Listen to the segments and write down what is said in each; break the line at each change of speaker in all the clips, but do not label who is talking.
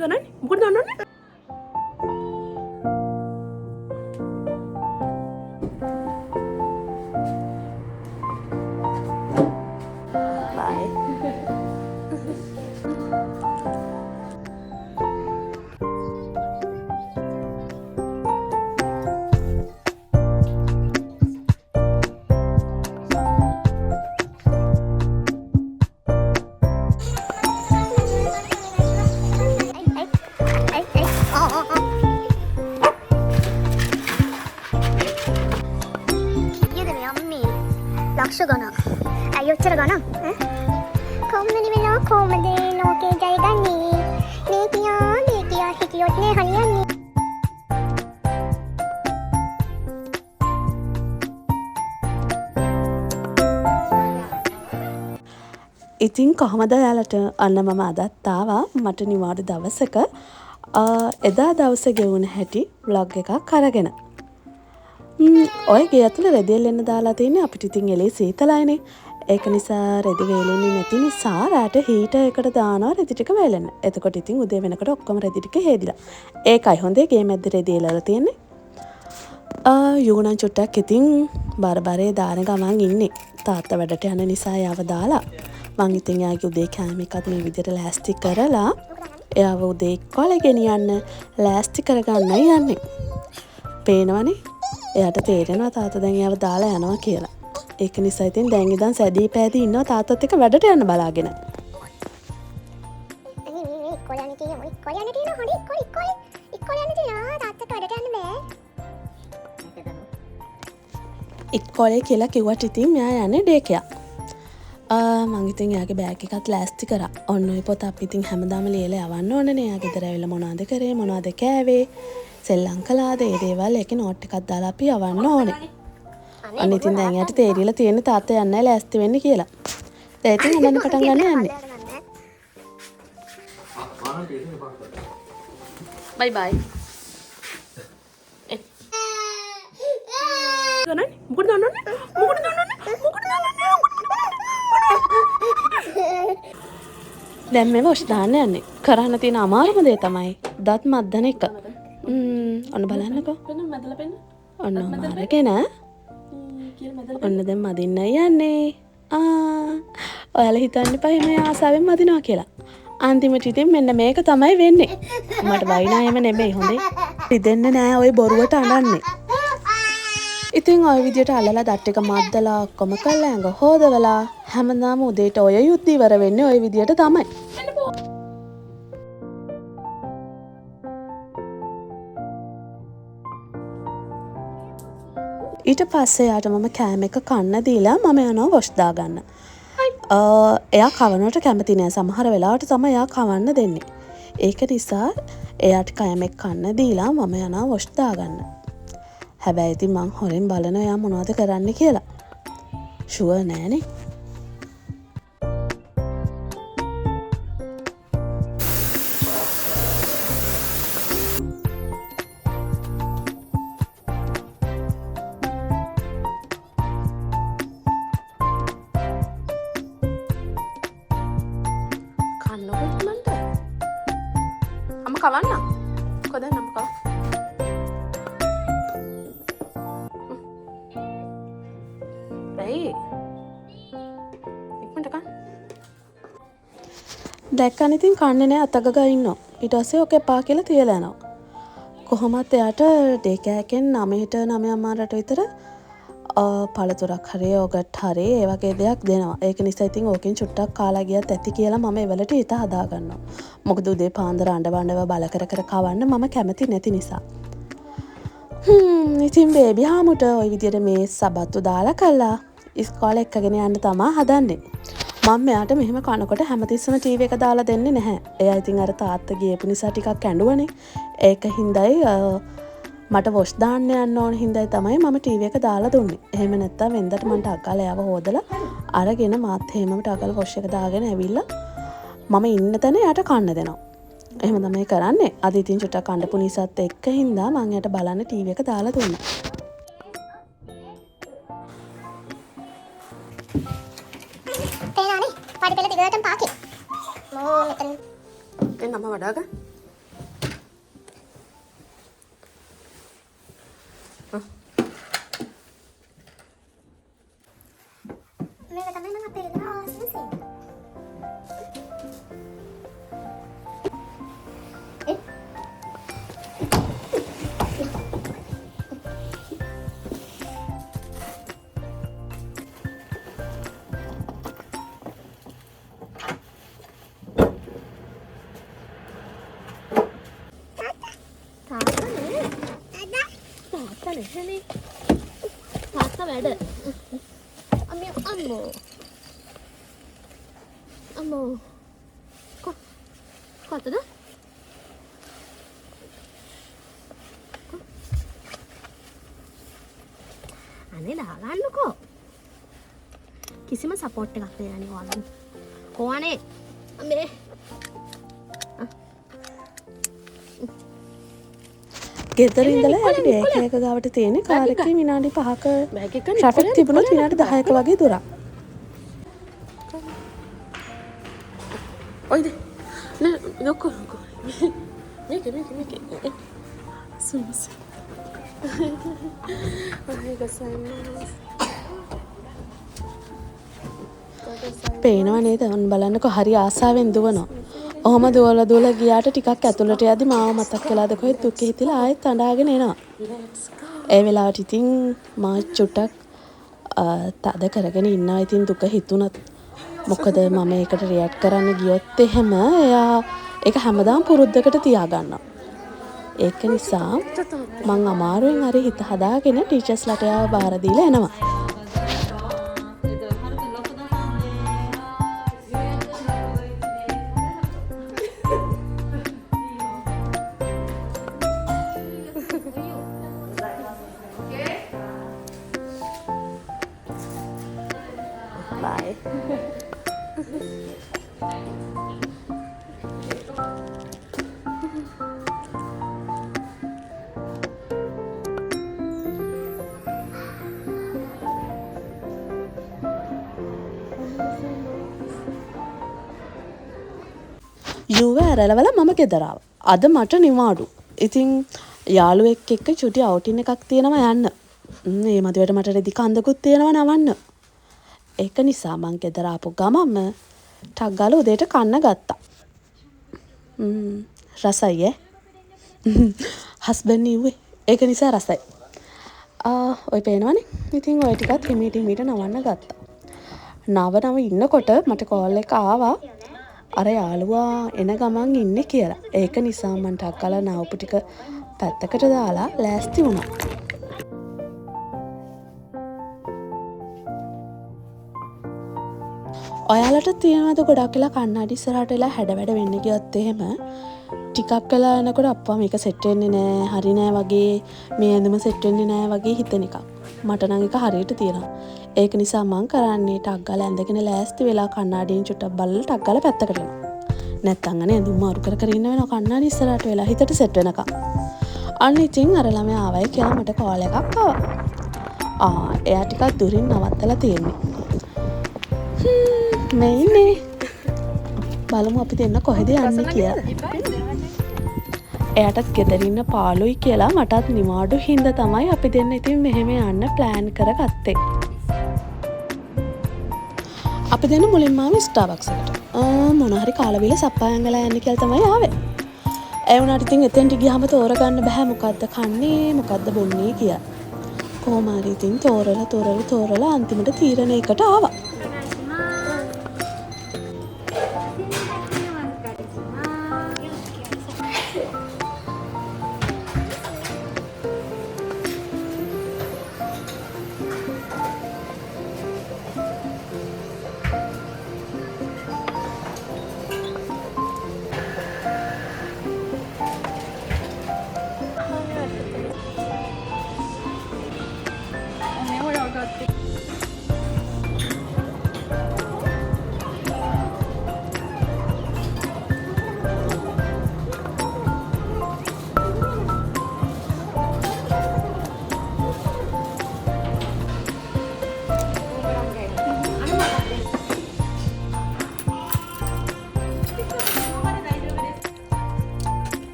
ගණන් මොකද දන්නවනේ?
ලක්ෂ ගණන්. ඇයි ඔච්චර ගණන්? කොම්මනි වෙනවා කොහමද ලෝකේ ජයගන්නේ? මේ කියා හිටියොත් නේ හරියන්නේ.
ඉතින් කොහමද යාලට අන්න මම අදත් ආවා මට නිවාඩු දවසක එදා දවසේ ගෙවුන හැටි vlog එකක් අරගෙන. ඔය ගේ ඇතුළේ රෙදියෙල් එන්න දාලා තියෙන්නේ අපිට ඉතින් එලේ සීතලයිනේ. ඒක නිසා රෙදි වේලෙන්නේ නැති නිසා රාට හීටර් එකට දානවා රෙදි ටික වේලෙන්න. එතකොට ඉතින් උදේ වෙනකොට ඔක්කොම රෙදි ටික හේදිලා. ඒකයි හොඳේ ගේ මැද්ද රෙදි එලලා තියෙන්නේ. යුගුණන් චුට්ටක් ඉතින් බරබරේ දාන ගමන් ඉන්නේ. තාත්තා වැඩට යන නිසා යාව දාලා. මං ඉතින් යාගේ උදේ කෑම එකත් මේ විදිහට ලෑස්ති කරලා එයාව උදේ ඉස්කෝලේ ගෙනියන්න ලෑස්ති කරගන්නයි යන්නේ. පේනවනේ? එයාට තේරෙනවා තාත්තා දැන් එයාව දාලා යනවා කියලා. ඒක නිසා ඉතින් දැන් ඉඳන් සැදී පෑදී ඉන්නවා තාත්තත් එක්ක වැඩට යන්න බලාගෙන. ඉස්කෝලේ කියලා කිව්වට ඉතින් මෙයා යන්නේ ඩේ එකක්. මං ඉතින් එයාගේ බෑග් එකත් ලෑස්ති කරා. ඔන්න ඔය පොත අපි ඉතින් හැමදාම ලියලා යවන්න ඕනනේ. එයා ගෙදර ඇවිල්ලා මොනවද කරේ මොනවද කෑවේ සෙල්ලම් කළාද ඒ දේවල් එකේ නෝට් එකක් දාලා අපි යවන්න ඕනේ. අන්න ඉතින් දැන් යාට තේරිලා තියෙන තාත්තා යන්නයි ලෑස්ති වෙන්නේ කියලා. දැන් ඉතින් හදන්න පටන් ගන්න යන්නේ. බයි බයි. ගණන් මොකද දන්නවනේ? මොකද දන්නවනේ? මොකද දන්නවනේ? දැන් මේ වොෂ් දාන්න යන්නේ. කරන්න තියෙන අමාරුම දේ තමයි දත් මද්දන එක. ඔන්න බලන්නකෝ. ඔන්න මාරගෙන ඔන්න දැන් මදින්නයි යන්නේ. ඔයාලා හිතන්න එපා මේ ආසාවෙන් මදිනවා කියලා. අන්තිමට ඉතින් මෙන්න මේක තමයි වෙන්නේ. මට වයින්නා එහෙම නෙමෙයි හොඳේ. රිදෙන්නේ නෑ ඔය බොරුවට අඬන්නේ. ඉතින් ඔය විදියට අල්ලලා දත් එක මද්දලා ඔක්කොම කරලා ඇඟ හොදවලා හැමදාම උදේට ඔය යුද්ධ ඉවර වෙන්නේ ඔය විදියට තමයි. ඊට පස්සේ යාට මම කෑම එක කන්න දීලා මම යනවා වොෂ් දාගන්න. එයා කවනට කැමති නෑ සමහර වෙලාවට තමයි එයා කවන්න දෙන්නේ. ඒක නිසා එයාට කෑම එක කන්න දීලා මම යනවා වොෂ් දාගන්න. හැබැයි ඉතින් මං හොරෙන් බලනවා එයා මොනවද කරන්න කියලා. ෂුවර් නෑනේ. කවන්න කොද නම් කව ඇයි ඉක්මනට කන්න දැක්කන් ඉතින් කන්නේ නෑ අතග ඉන්නවා ඊට පස්සේ ඔක එපා කියලා තියලා යනවා කොහොමත් එයාට ඩේකෑකෙන් 9ට 9:00ට විතර පළතුරක් හරි යෝගට් හරි ඒ වගේ දෙයක් දෙනවා. ඒක නිසා ඉතින් ඕකෙන් චුට්ටක් කාලා ගියත් ඇති කියලා මම එවලට ඊට හදා ගන්නවා. මොකද උදේ පාන්දර අඬවඬව බල කර කර කවන්න මම කැමති නැති නිසා. ඉතින් බේබි හාමුට ওই විදියට මේ සබත්තු දාලා කළා. ඉස්කෝලේ එක්කගෙන යන්න තමයි හදන්නේ. මම මෙයාට මෙහෙම කනකොට හැමතිස්සම ටීවී එක දාලා දෙන්නේ නැහැ. එයා ඉතින් අර තාත්තා ගියපු නිසා ටිකක් ඇඬුවනේ. ඒක හින්දායි මට වොෂ් දාන්න යන්න ඕන හින්දායි තමයි මම ටීවී එක දාලා දුන්නේ. එහෙම නැත්තම් වෙන්දට මන්ට අක්කලා යව හොදලා අරගෙන මාත් එහෙමම ටකල් වොෂ් එක දාගෙන ඇවිල්ලා මම ඉන්න තැන යට කන්න දෙනවා. එහෙම තමයි කරන්නේ. අද ඉතින් චුට්ටක් කණ්ඩපු නිසාත් එක්ක හින්දා මං යට බලන්න ටීවී එක දාලා දුන්නා.
තේනානේ පාටි පෙළ දිගටම පාකේ. මෝ මෙතන
එන්නම වඩාගන්න.
වැඩ. අම්මෝ. කොතද? අනේ දාගන්නකෝ. කිසිම සපෝට් එකක් නෑ නේ ඔයාලට. කොහොනේ? මේ
ගෙදර ඉඳලා යටි ඒක ගාවට තියෙන කාර් එකේ විනාඩි 5ක ට්‍රැෆික් තිබුණොත් විනාඩි 10ක වගේ දුරක්.
ඔයද නෑ නෝකෝ මේක සුමස
පේනව නේද? ඔන්න බලන්නකෝ හරි ආසාවෙන් දුවනවා. ඔහොම දුවලා ගියාට ටිකක් ඇතුළට යද්දි මාව මතක් වෙලාද කොහෙද දුක හිතිලා ආයෙත් අඬාගෙන එනවා. ඒ වෙලාවට ඉතින් මා චුට්ටක් තද කරගෙන ඉන්නවා. ඉතින් දුක හිතුණත් මොකද මම ඒකට රියැක්ට් කරන්න ගියොත් එහෙම එයා ඒක හැමදාම පුරුද්දකට තියාගන්නවා. ඒක නිසා මං අමාරුවෙන් හරි හිත හදාගෙන ටීචර්ස්ලාට එයාව බාර දීලා එනවා. Bye. යුව ඇරලවල මම ගෙදර ආවා. අද මට නිවාඩු. ඉතින් යාළුවෙක් එක්ක චුටි අවුටින් එකක් තියෙනවා යන්න. මේ මදිවට මට රෙදි කන්දකුත් තියෙනවා නවන්න. ඒක නිසා මං ගෙදර ආපු ගමම ටක් ගාලා උදේට කන්න ගත්තා. රසයි ඈ. හස්බන්ඩ් නිව්වේ. ඒක නිසා රසයි. ඔය පේනවනේ. ඉතින් ඔය ටිකත් හිමීට නවන්න ගත්තා. නව ඉන්නකොට මට කෝල් එක ආවා. අර යාළුවා එන ගමන් ඉන්නේ කියලා. ඒක නිසා මං ටක් ගාලා නාවපු ටික පැත්තකට දාලා ලෑස්ති වුණා. ඔයාලට තියෙනවද ගොඩක් වෙලා කන්නඩි ඉස්සරහට වෙලා හැඩ වැඩ වෙන්න ගියොත් එහෙම ටිකක් වෙලා යනකොට අප්පා මේක සෙට් වෙන්නේ නෑ, හරි නෑ වගේ, මේ ඇඳුම සෙට් වෙන්නේ නෑ වගේ හිතෙන එකක්. මට නම් ඒක හරියට තියෙනවා. ඒක නිසා මං කරන්නේ ටක් ගාලා ඇඳගෙන ලෑස්ති වෙලා කන්නඩියෙන් චුට්ටක් බලලා ටක් ගාලා පැත්තකට යනවා. නැත්තම් අනේ ඇඳුම මාරු කර ඉන්න වෙනවා කන්නඩි ඉස්සරහට වෙලා හිතට සෙට් වෙනකම්. අන්න ඉතින් අර ළමයා ආවයි කියලා මට කෝල් එකක් ආවා. එයා ටිකක් දුරින් නවත්තලා තියෙන්නේ. මේ ඉන්නේ. බලමු අපි දෙන්න කොහෙද යන්නේ කියලා. එයාටත් ගෙදර ඉන්න පාළුයි කියලා මටත් නිවාඩු හින්දා තමයි අපි දෙන්න ඉතින් මෙහෙම යන්න ප්ලෑන් කරගත්තේ. අපි දෙන්න මුලින්ම ආවේ ස්ටාර්බක්ස් එකට. මොන හරි කාලා බීලා සප්පායම් ගලා යන්න කියලා තමයි ආවේ. ඒ වුණාට ඉතින් එතෙන්ට ගියාම තෝරගන්න බෑ මොකද්ද කන්නේ මොකද්ද බොන්නේ කියලා. කොහොම හරි ඉතින් තෝරලා අන්තිමට තීරණයකට ආවා.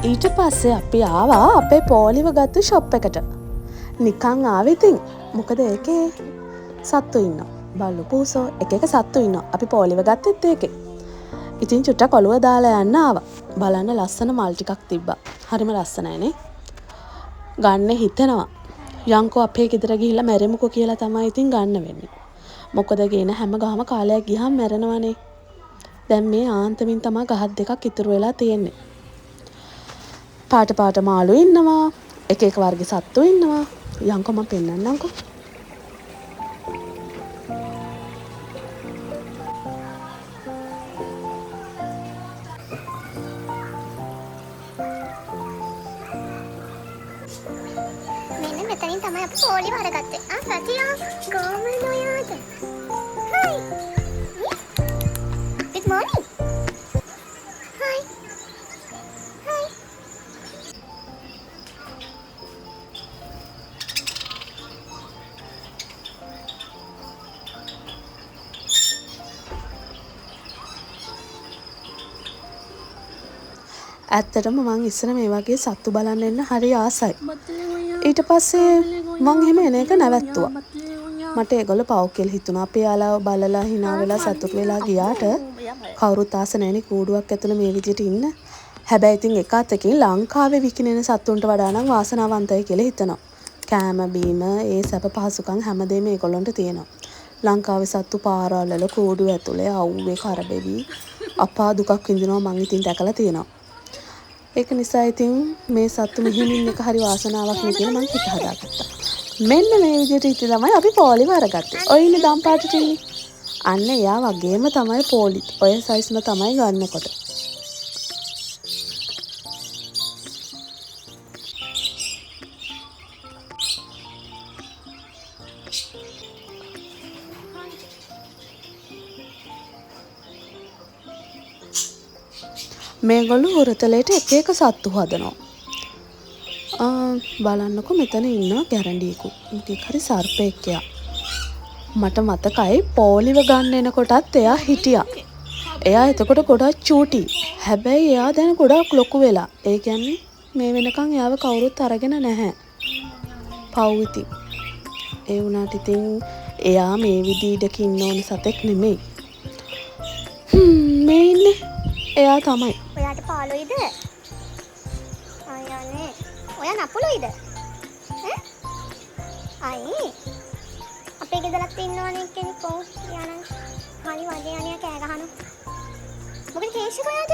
ඊට පස්සේ අපි ආවා අපේ පොලිව ගත්තු ෂොප් එකට. නිකන් ආවේ ඉතින්. මොකද ඒකේ සත්තු ඉන්නවා. බල්ලු පූසෝ එක සත්තු ඉන්නවා. අපි පොලිව ගත්තෙත් ඒකේ. ඉතින් චුට්ටක් ඔළුව දාලා යන්න ආවා. බලන්න ලස්සන මල් ටිකක් තිබ්බා. හරිම ලස්සනයි නේ. ගන්න හිතෙනවා. යංකෝ අපේ ගෙදර ගිහිල්ලා මැරෙමුකෝ කියලා තමයි ඉතින් ගන්න වෙන්නේ. මොකද ගේන හැම ගාම කාලයක් ගියාම මැරෙනවනේ. දැන් මේ ආන්තමින් තමයි ගහක් දෙකක් ඉතුරු වෙලා තියෙන්නේ. පාට පාට මාළු ඉන්නවා. එක එක වර්ග සත්තු ඉන්නවා. යන්කෝ මම පෙන්නන්නම්කෝ.
මෙන්න මෙතනින් තමයි අපි පොලි වරගත්තේ. සතියා කොහමද ඔයාට? හයි. Good morning. Hi. Hi.
ඇත්තටම මං ඉස්සර මේ වගේ සත්තු බලන්න එන්න හරි ආසයි. ඊට පස්සේ මං එහෙම එන එක නැවැත්තුවා. මට ඒගොල්ලෝ පව් කියලා හිතුණා. අපි යාළුව බලලා hina වෙලා සතුටු වෙලා ගියාට කවුරුත් ආස නැණි කූඩුවක් ඇතුළේ මේ විදිහට ඉන්න. හැබැයි ඉතින් එක අතකින් ලංකාවේ විකිනෙන සත්තුන්ට වඩා නම් වාසනාවන්තයි කියලා හිතනවා. කෑම බීම ඒ සැප පහසුකම් හැමදේම ඒගොල්ලන්ට තියෙනවා. ලංකාවේ සත්තු පාරවල් වල කූඩු ඇතුලේ අවුවේ කරබෙවි අපා දුකක් විඳිනවා මං ඉතින් දැකලා තියෙනවා. ඒක නිසා ඉතින් මේ සත්තු මෙහෙම ඉන්න එක හරි වාසනාවක් නේ කියලා මං හිත හදාගත්තා. මෙන්න මේ විදිහට ඉතින් තමයි අපි පොලිම අරගත්තේ. ඔය ඉන්නේ දම් පාටට ඉන්නේ. අන්න එයා වගේම තමයි පොලිත්. ඔය සයිස්ම තමයි ගන්නකොට. මේගොල්ලෝ හොරතලයට එක එක සත්තු හදනවා. බලන්නකො මෙතන ඉන්නවා ගැරන්ඩියෙකු. මොකක් හරි සර්පෙක්කයා. මට මතකයි පොලිව ගන්න එනකොටත් එයා හිටියා. එයා එතකොට ගොඩක් චූටි. හැබැයි එයා දැන් ගොඩක් ලොකු වෙලා. ඒ කියන්නේ මේ වෙනකන් එයාව කවුරුත් අරගෙන නැහැ. පව් ඉතින්. ඒ වුණාට ඉතින් එයා මේ විදිහට ඉන්න ඕන සතෙක් නෙමෙයි. මේ ඉන්නේ එයා තමයි.
ඔයාට පාළුයිද? අයනේ. ඔයා නපුළුයිද? අයි. අපේ ගෙදරත් ඉන්නවනේ කෙනෙක් ඔව්. යානම් හරි වගේ අනියා කෑ ගහනවා. මොකද කේස් එක ඔයාට?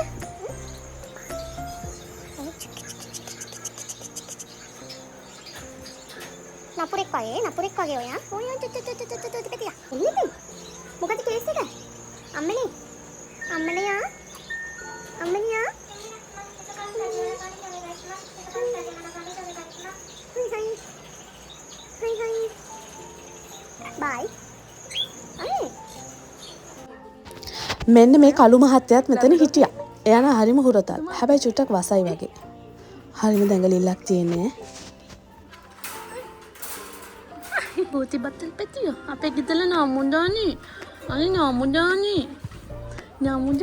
නපුරෙක් වගේ ඔයා. ඔයා පිටියා. එන්නේ. මොකද කේස් එක? අම්මනේ. අම්මනියා. Bye.
මෙන්න මේ කළු මහත්තයාත් මෙතන හිටියා. එයා නම් හරිම හුරතල්. හැබැයි චුට්ටක් වසයි වගේ. හරිම දැඟලිල්ලක් තියෙන්නේ.
බෝති බත්තල් පැතිය අපේ ගෙදර නාමුදානේ. අනේ නාමුදානේ. නාමුද.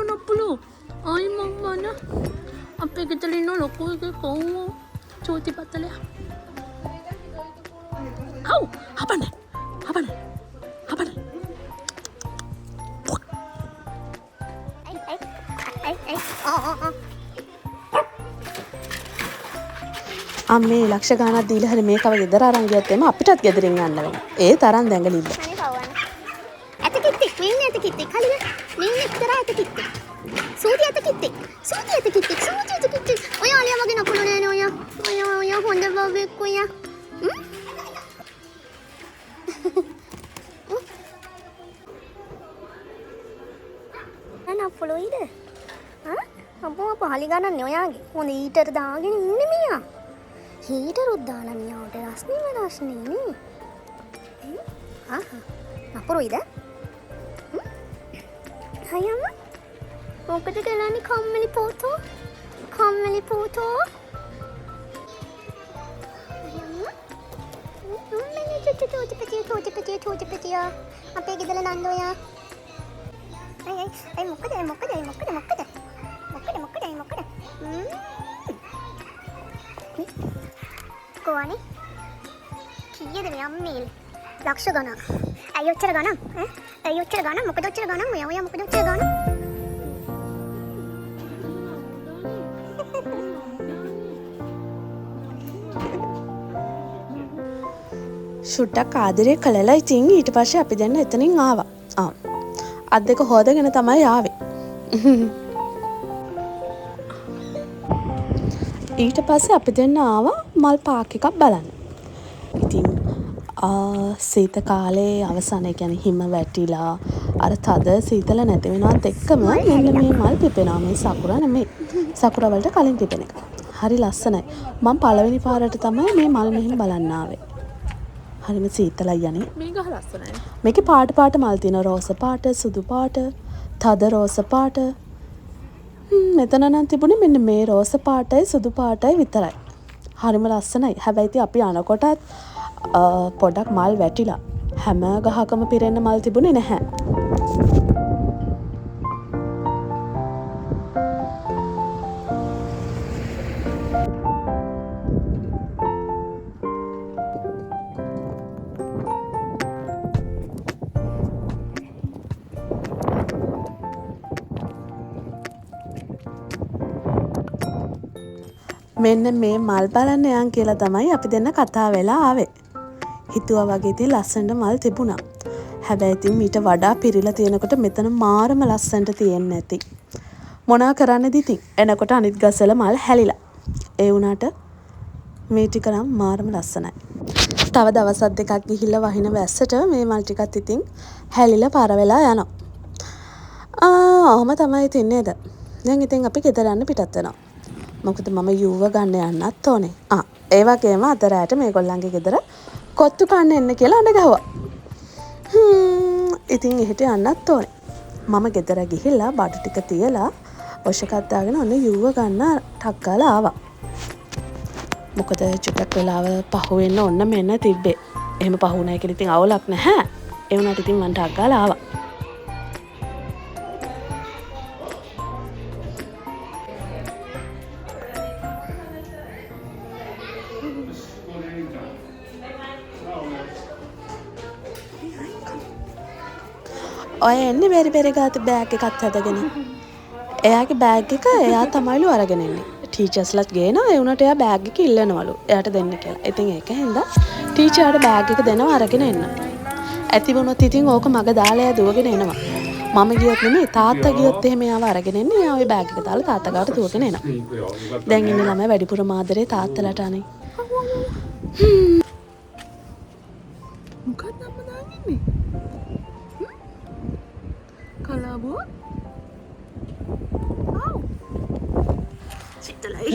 නප්පුලු. අයි මම්මන. අපේ ගෙදර ඉන්න ලොකු එකේ කොහොම චෝති බත්තලයා. Au, hapane.
අම්මේ ලක්ෂ ගාණක් දීලා හරි මේකව ගෙදර අරන් ගියත් එම අපිටත් ගෙදරින් යන්න වෙනවා. ඒ තරම් දැඟලිල්ල.
අනේ පවවන්න. ඇත කිත්තෙක් වෙන්නේ ඇත කිත්තෙක්. හරිද? මෙන්න එක්තරා ඇත කිත්තෙක්. සූටි ඇත කිත්තෙක්. ඔය ආලියා වගේ නපුරු නෑනේ ඔය. ඔය හොඳ බබෙක් ඔය. නපුරුයිද? අම්මෝ පහලි ගන්නන්නේ ඔයාගේ. හොඳ ඊටර දාගෙන ඉන්නේ මියා. හීටරුත් දාලා මියාට රස්නේ නේ. නපුරුයිද? අයම මොකද කරන්නේ කම්මැලි පොතෝ? චෝටිපතිය අපේ ගෙදර නන්දෝයා. අය මොකද? කොහොනේ? කීයද මේ අම්මේ? ලක්ෂ ගණන්. ඇයි ඔච්චර ගණන්? මොකද ඔච්චර ගණන්? ඔයා මොකද ඔච්චර ගණන්?
චුට්ටක් ආදරේ කළලා ඉතින් ඊට පස්සේ අපි දෙන්න එතනින් ආවා. අත් දෙක හොදගෙන තමයි ආවේ. ඊට පස්සේ අපි දෙන්න ආවා මල් පාක් එකක් බලන්න. ඉතින් සීත කාලේ අවසානයේ කියන්නේ හිම වැටිලා අර තද සීතල නැති වෙනවත් එක්කම මෙන්න මේ මල් පිපෙනවා. මේ සකුරා නෙමෙයි. සකුරා වලට කලින් පිපෙන එක. හරි ලස්සනයි. මම පළවෙනි පාරට තමයි මේ මල් මෙහෙම බලන්න ආවේ. හරිම සීතලයි යන්නේ.
මේ ගහ ලස්සනයි.
මේකේ පාට මල් තියෙනවා. රෝස පාට, සුදු පාට, තද රෝස පාට. මෙතන නම් තිබුණේ මෙන්න මේ රෝස පාටයි සුදු පාටයි විතරයි. හරිම ලස්සනයි. හැබැයි ඉතින් අපි අනකොටත් පොඩක් මල් වැටිලා. හැම ගහකම පිරෙන්න මල් තිබුණේ නැහැ. මෙන්න මේ මල් බලන්න යන් කියලා තමයි අපි දෙන්න කතා වෙලා ආවේ. හිතුවා වගේ ඉතින් ලස්සනට මල් තිබුණා. හැබැයි ඉතින් මීට වඩා පිරීලා තියෙනකොට මෙතන මාරම ලස්සනට තියෙන්නේ නැති. මොනා කරන්නද ඉතින්? එනකොට අනිත් ගස්වල මල් හැලිලා. ඒ වුණාට මේ ටික නම් මාරම ලස්සනයි. තව දවස් දෙකක් ගිහිල්ලා වහින වැස්සට මේ මල් ටිකත් ඉතින් හැලිලා පාර වෙලා යනවා. ඔහොම තමයි ඉතින් නේද? දැන් ඉතින් අපි ගෙදර යන්න පිටත් වෙනවා. මොකද මම යුව ගන්න යන්නත් ඕනේ. ඒ වගේම අතරෑට මේගොල්ලන්ගේ ගෙදර කොත්තු කන්න එන්න කියලා අඬ ගැහුවා. ඉතින් එහෙට යන්නත් ඕනේ. මම ගෙදර ගිහිල්ලා බඩු ටික තියලා ඔෂ එකක් දාගෙන ඔන්න යුව ගන්න ටක් ගාලා ආවා. මොකද චුට්ටක් වෙලාව පහු වෙන්න ඔන්න මෙන්න තිබ්බේ. එහෙම පහු වුණා කියලා ඉතින් අවුලක් නැහැ. ඒ වුණාට ඉතින් මම ටක් ගාලා ආවා. ඔය එන්නේ බෙරි ගාත බෑග් එකක් හදගෙන. එයාගේ බෑග් එක එයා තමයිලු අරගෙන එන්නේ. ටීචර්ස්ලත් ගේනවා. ඒ වුණාට එයා බෑග් එක ඉල්ලනවලු. එයාට දෙන්න කියලා. ඉතින් ඒක හින්දා ටීචර්ට බෑග් එක දෙනවා අරගෙන එන්න. ඇති වුණොත් ඉතින් ඕක මග දාලා එයා දුවගෙන එනවා. මම ගියොත් නෙමෙයි තාත්තා ගියොත් එහෙම එයාව අරගෙන එන්නේ. එයා ওই බෑග් එක දාලා තාත්තා ගාවට දුවගෙන එනවා. දැන් ඉන්නේ ළමයි වැඩිපුරම ආදරේ තාත්තලාට අනේ.
මොකක්ද අම්මා දාන්නේ? කලාබෝ?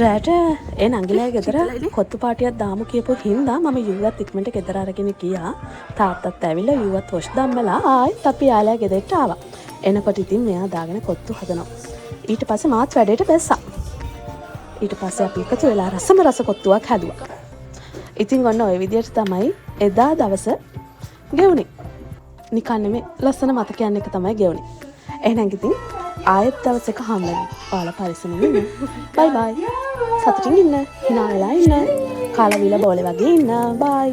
රැට ඒ නංගිලාගේ ගෙදර කොත්තු පාටියක් දාමු කියපු හින්දා මම යුවත් ඉක්මනට ගෙදර අරගෙන ගියා. තාත්තත් ඇවිල්ලා යුවත් වොෂ් දැම්මලා ආයෙත් අපි යාළුවා ගෙදරට ආවා. එනකොට ඉතින් මෙයා දාගෙන කොත්තු හදනවා. ඊට පස්සේ මාත් වැඩේට බැස්සා. ඊට පස්සේ අපි එකතු වෙලා රස කොත්තුවක් හැදුවා. ඉතින් ඔන්න ඔය විදියට තමයි එදා දවස ගෙවුනේ. නිකන් නෙමෙයි ලස්සන මතකයන් එක තමයි ගෙවුනේ. එහෙනම් ඉතින් ආයෙත් දවසක හම් වෙනවා. ඔයාලා පරිස්සමෙන් ඉන්න. බයි බයි. සතුටින් ඉන්න. hina වෙලා ඉන්න. කාලා බීලා බෝලේ වගේ ඉන්න. බයි.